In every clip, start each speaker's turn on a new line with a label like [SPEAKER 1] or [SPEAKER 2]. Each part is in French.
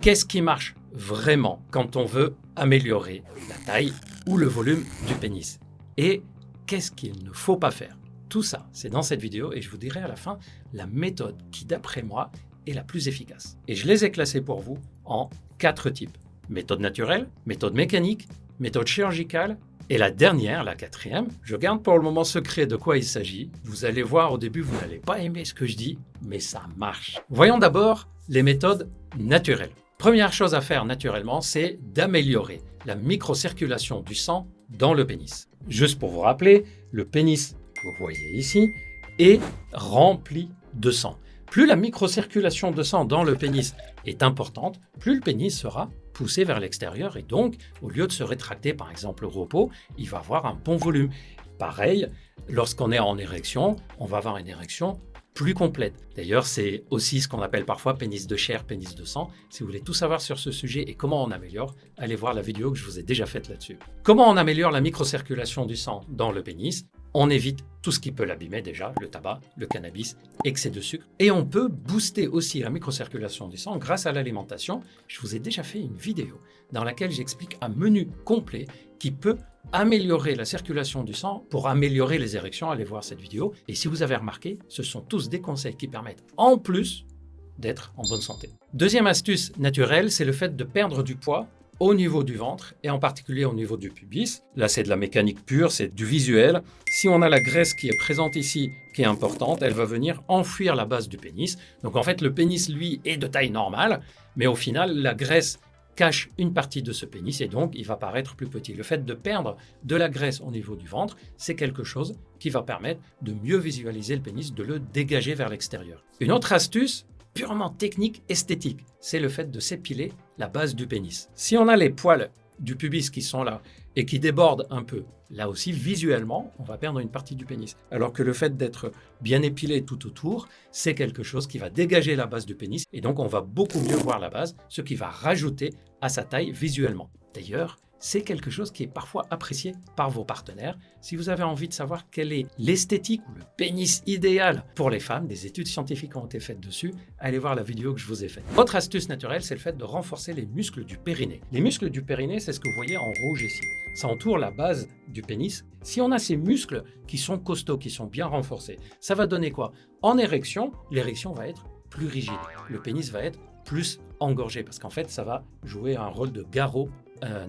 [SPEAKER 1] Qu'est-ce qui marche vraiment quand on veut améliorer la taille ou le volume du pénis? Et qu'est-ce qu'il ne faut pas faire? Tout ça, c'est dans cette vidéo et je vous dirai à la fin la méthode qui, d'après moi, est la plus efficace. Et je les ai classés pour vous en 4 types. Méthode naturelle, méthode mécanique, méthode chirurgicale et la dernière, la 4e, je garde pour le moment secret de quoi il s'agit. Vous allez voir au début, vous n'allez pas aimer ce que je dis, mais ça marche. Voyons d'abord les méthodes naturelles. Première chose à faire naturellement, c'est d'améliorer la microcirculation du sang dans le pénis. Juste pour vous rappeler, le pénis, que vous voyez ici, est rempli de sang. Plus la microcirculation de sang dans le pénis est importante, plus le pénis sera poussé vers l'extérieur et donc, au lieu de se rétracter par exemple au repos, il va avoir un bon volume. Pareil, lorsqu'on est en érection, on va avoir une érection plus complète. D'ailleurs, c'est aussi ce qu'on appelle parfois pénis de chair, pénis de sang. Si vous voulez tout savoir sur ce sujet et comment on améliore, allez voir la vidéo que je vous ai déjà faite là-dessus. Comment on améliore la microcirculation du sang dans le pénis? On évite tout ce qui peut l'abîmer déjà, le tabac, le cannabis, excès de sucre. Et on peut booster aussi la microcirculation du sang grâce à l'alimentation. Je vous ai déjà fait une vidéo dans laquelle j'explique un menu complet qui peut améliorer la circulation du sang pour améliorer les érections. Allez voir cette vidéo. Et si vous avez remarqué, ce sont tous des conseils qui permettent en plus d'être en bonne santé. Deuxième astuce naturelle, c'est le fait de perdre du poids au niveau du ventre et en particulier au niveau du pubis. Là, c'est de la mécanique pure, c'est du visuel. Si on a la graisse qui est présente ici, qui est importante, elle va venir enfouir la base du pénis. Donc en fait, le pénis, lui, est de taille normale, mais au final, la graisse cache une partie de ce pénis et donc il va paraître plus petit. Le fait de perdre de la graisse au niveau du ventre, c'est quelque chose qui va permettre de mieux visualiser le pénis, de le dégager vers l'extérieur. Une autre astuce, purement technique, esthétique, c'est le fait de s'épiler la base du pénis. Si on a les poils du pubis qui sont là et qui débordent un peu, là aussi visuellement, on va perdre une partie du pénis. Alors que le fait d'être bien épilé tout autour, c'est quelque chose qui va dégager la base du pénis et donc on va beaucoup mieux voir la base, ce qui va rajouter à sa taille visuellement. D'ailleurs, c'est quelque chose qui est parfois apprécié par vos partenaires. Si vous avez envie de savoir quelle est l'esthétique ou le pénis idéal pour les femmes, des études scientifiques ont été faites dessus, allez voir la vidéo que je vous ai faite. Autre astuce naturelle, c'est le fait de renforcer les muscles du périnée. Les muscles du périnée, c'est ce que vous voyez en rouge ici. Ça entoure la base du pénis. Si on a ces muscles qui sont costauds, qui sont bien renforcés, ça va donner quoi? En érection, l'érection va être plus rigide. Le pénis va être plus engorgé parce qu'en fait, ça va jouer un rôle de garrot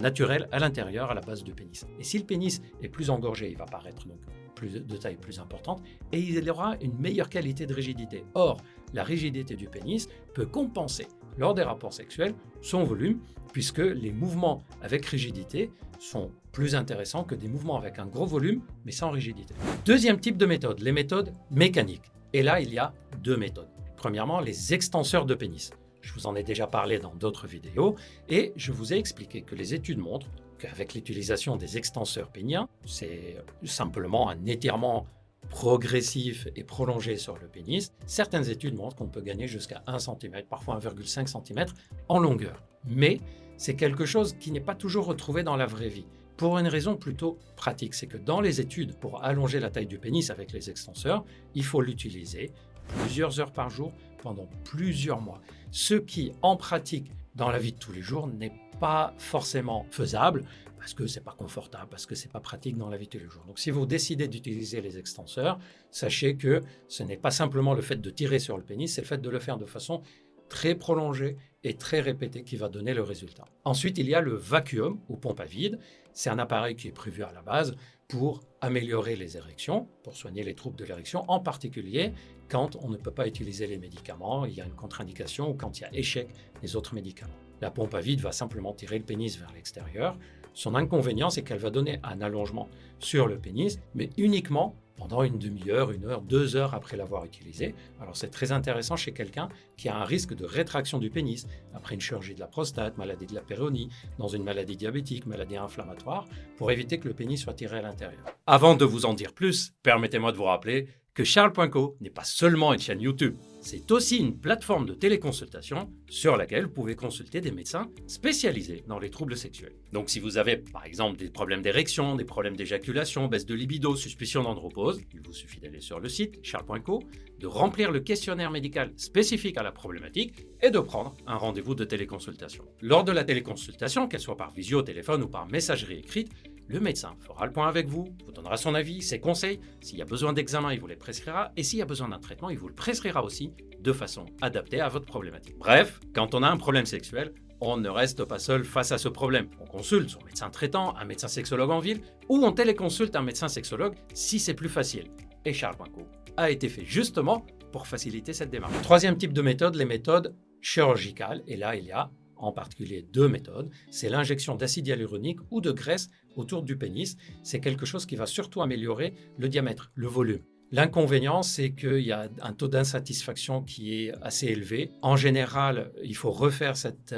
[SPEAKER 1] naturel à l'intérieur, à la base du pénis. Et si le pénis est plus engorgé, il va paraître donc de taille plus importante et il aura une meilleure qualité de rigidité. Or, la rigidité du pénis peut compenser lors des rapports sexuels son volume puisque les mouvements avec rigidité sont plus intéressants que des mouvements avec un gros volume mais sans rigidité. Deuxième type de méthode, les méthodes mécaniques. Et là, il y a 2 méthodes. Premièrement, les extenseurs de pénis. Je vous en ai déjà parlé dans d'autres vidéos et je vous ai expliqué que les études montrent qu'avec l'utilisation des extenseurs péniens, c'est simplement un étirement progressif et prolongé sur le pénis. Certaines études montrent qu'on peut gagner jusqu'à 1 cm, parfois 1,5 cm en longueur. Mais c'est quelque chose qui n'est pas toujours retrouvé dans la vraie vie. Pour une raison plutôt pratique, c'est que dans les études pour allonger la taille du pénis avec les extenseurs, il faut l'utiliser plusieurs heures par jour pendant plusieurs mois. Ce qui, en pratique, dans la vie de tous les jours, n'est pas forcément faisable parce que c'est pas confortable, parce que c'est pas pratique dans la vie de tous les jours. Donc, si vous décidez d'utiliser les extenseurs, sachez que ce n'est pas simplement le fait de tirer sur le pénis, c'est le fait de le faire de façon très prolongée et très répétée qui va donner le résultat. Ensuite, il y a le vacuum ou pompe à vide. C'est un appareil qui est prévu à la base pour améliorer les érections, pour soigner les troubles de l'érection, en particulier quand on ne peut pas utiliser les médicaments, il y a une contre-indication ou quand il y a échec des autres médicaments. La pompe à vide va simplement tirer le pénis vers l'extérieur. Son inconvénient, c'est qu'elle va donner un allongement sur le pénis, mais uniquement pendant une demi-heure, 1 heure, 2 heures après l'avoir utilisé. Alors c'est très intéressant chez quelqu'un qui a un risque de rétraction du pénis après une chirurgie de la prostate, maladie de la péronie, dans une maladie diabétique, maladie inflammatoire, pour éviter que le pénis soit tiré à l'intérieur. Avant de vous en dire plus, permettez-moi de vous rappeler que Charles.co n'est pas seulement une chaîne YouTube, c'est aussi une plateforme de téléconsultation sur laquelle vous pouvez consulter des médecins spécialisés dans les troubles sexuels. Donc si vous avez par exemple des problèmes d'érection, des problèmes d'éjaculation, baisse de libido, suspicion d'andropause, il vous suffit d'aller sur le site Charles.co, de remplir le questionnaire médical spécifique à la problématique et de prendre un rendez-vous de téléconsultation. Lors de la téléconsultation, qu'elle soit par visio, téléphone ou par messagerie écrite, le médecin fera le point avec vous, vous donnera son avis, ses conseils. S'il y a besoin d'examen, il vous les prescrira. Et s'il y a besoin d'un traitement, il vous le prescrira aussi de façon adaptée à votre problématique. Bref, quand on a un problème sexuel, on ne reste pas seul face à ce problème. On consulte son médecin traitant, un médecin sexologue en ville, ou on téléconsulte un médecin sexologue si c'est plus facile. Et Charles.co a été fait justement pour faciliter cette démarche. Troisième type de méthode, les méthodes chirurgicales. Et là, il y a en particulier deux méthodes. C'est l'injection d'acide hyaluronique ou de graisse autour du pénis. C'est quelque chose qui va surtout améliorer le diamètre, le volume. L'inconvénient, c'est qu'il y a un taux d'insatisfaction qui est assez élevé. En général, il faut refaire cette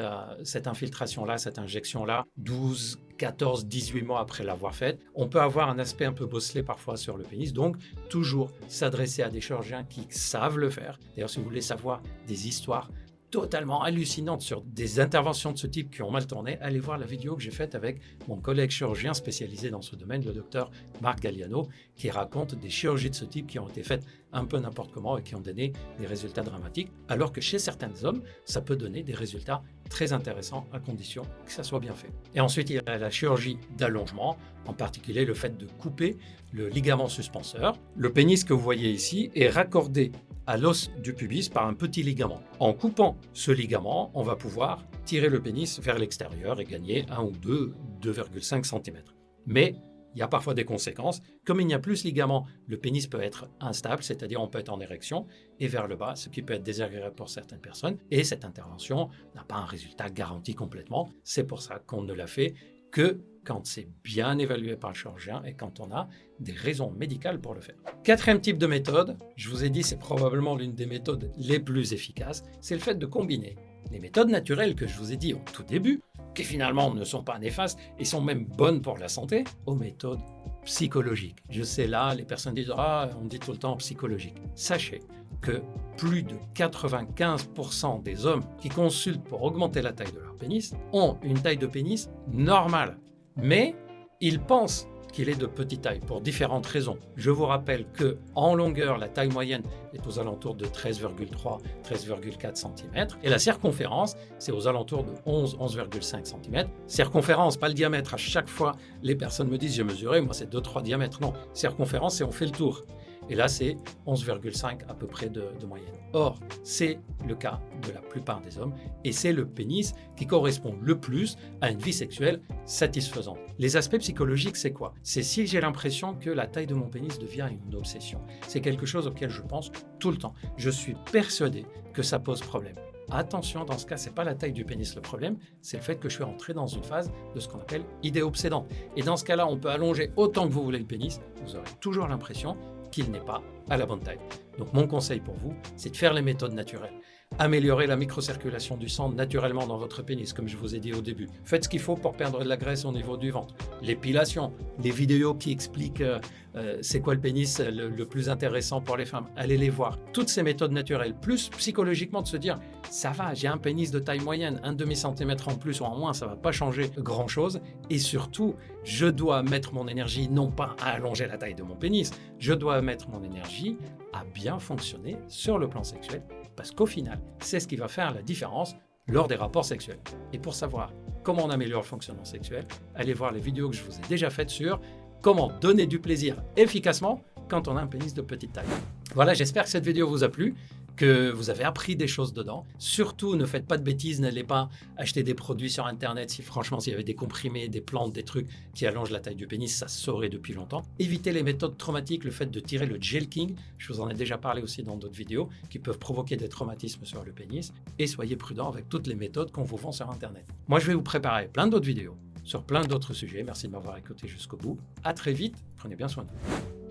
[SPEAKER 1] infiltration-là, cette injection-là, 12, 14, 18 mois après l'avoir faite. On peut avoir un aspect un peu bosselé parfois sur le pénis, donc toujours s'adresser à des chirurgiens qui savent le faire. D'ailleurs, si vous voulez savoir des histoires totalement hallucinantes sur des interventions de ce type qui ont mal tourné, allez voir la vidéo que j'ai faite avec mon collègue chirurgien spécialisé dans ce domaine, le docteur Marc Galliano, qui raconte des chirurgies de ce type qui ont été faites un peu n'importe comment et qui ont donné des résultats dramatiques, alors que chez certains hommes, ça peut donner des résultats très intéressants à condition que ça soit bien fait. Et ensuite, il y a la chirurgie d'allongement, en particulier le fait de couper le ligament suspenseur. Le pénis que vous voyez ici est raccordé à l'os du pubis par un petit ligament. En coupant ce ligament, on va pouvoir tirer le pénis vers l'extérieur et gagner 1 ou 2,5 cm. Mais il y a parfois des conséquences. Comme il n'y a plus ce ligament, le pénis peut être instable, c'est-à-dire on peut être en érection et vers le bas, ce qui peut être désagréable pour certaines personnes. Et cette intervention n'a pas un résultat garanti complètement. C'est pour ça qu'on ne l'a fait que quand c'est bien évalué par le chirurgien et quand on a des raisons médicales pour le faire. Quatrième type de méthode, je vous ai dit c'est probablement l'une des méthodes les plus efficaces, c'est le fait de combiner les méthodes naturelles que je vous ai dit au tout début, qui finalement ne sont pas néfastes et sont même bonnes pour la santé, aux méthodes psychologiques. Je sais là, les personnes disent « Ah, on dit tout le temps psychologique ». Sachez que plus de 95% des hommes qui consultent pour augmenter la taille de leur pénis ont une taille de pénis normale. Mais ils pensent qu'il est de petite taille pour différentes raisons. Je vous rappelle que en longueur, la taille moyenne est aux alentours de 13,3, 13,4 cm et la circonférence, c'est aux alentours de 11, 11,5 cm. Circonférence, pas le diamètre. À chaque fois, les personnes me disent « j'ai mesuré, moi c'est 2-3 diamètres ». Non, circonférence, c'est on fait le tour. Et là, c'est 11,5 à peu près de moyenne. Or, c'est le cas de la plupart des hommes et c'est le pénis qui correspond le plus à une vie sexuelle satisfaisante. Les aspects psychologiques, c'est quoi? C'est si j'ai l'impression que la taille de mon pénis devient une obsession. C'est quelque chose auquel je pense tout le temps. Je suis persuadé que ça pose problème. Attention, dans ce cas, c'est pas la taille du pénis le problème, c'est le fait que je suis entré dans une phase de ce qu'on appelle idée obsédante. Et dans ce cas-là, on peut allonger autant que vous voulez le pénis, vous aurez toujours l'impression qu'il n'est pas à la bonne taille. Donc mon conseil pour vous, c'est de faire les méthodes naturelles. Améliorer la microcirculation du sang naturellement dans votre pénis, comme je vous ai dit au début. Faites ce qu'il faut pour perdre de la graisse au niveau du ventre. L'épilation, les vidéos qui expliquent c'est quoi le pénis le plus intéressant pour les femmes. Allez les voir. Toutes ces méthodes naturelles, plus psychologiquement de se dire ça va, j'ai un pénis de taille moyenne, 1,5 cm en plus ou en moins, ça ne va pas changer grand-chose. Et surtout, je dois mettre mon énergie non pas à allonger la taille de mon pénis, je dois mettre mon énergie à bien fonctionner sur le plan sexuel. Parce qu'au final, c'est ce qui va faire la différence lors des rapports sexuels. Et pour savoir comment on améliore le fonctionnement sexuel, allez voir les vidéos que je vous ai déjà faites sur comment donner du plaisir efficacement quand on a un pénis de petite taille. Voilà, j'espère que cette vidéo vous a plu, que vous avez appris des choses dedans. Surtout, ne faites pas de bêtises, n'allez pas acheter des produits sur Internet. Si franchement, s'il y avait des comprimés, des plantes, des trucs qui allongent la taille du pénis, ça se saurait depuis longtemps. Évitez les méthodes traumatiques, le fait de tirer le jelking, je vous en ai déjà parlé aussi dans d'autres vidéos, qui peuvent provoquer des traumatismes sur le pénis. Et soyez prudents avec toutes les méthodes qu'on vous vend sur Internet. Moi, je vais vous préparer plein d'autres vidéos sur plein d'autres sujets. Merci de m'avoir écouté jusqu'au bout. À très vite, prenez bien soin de vous.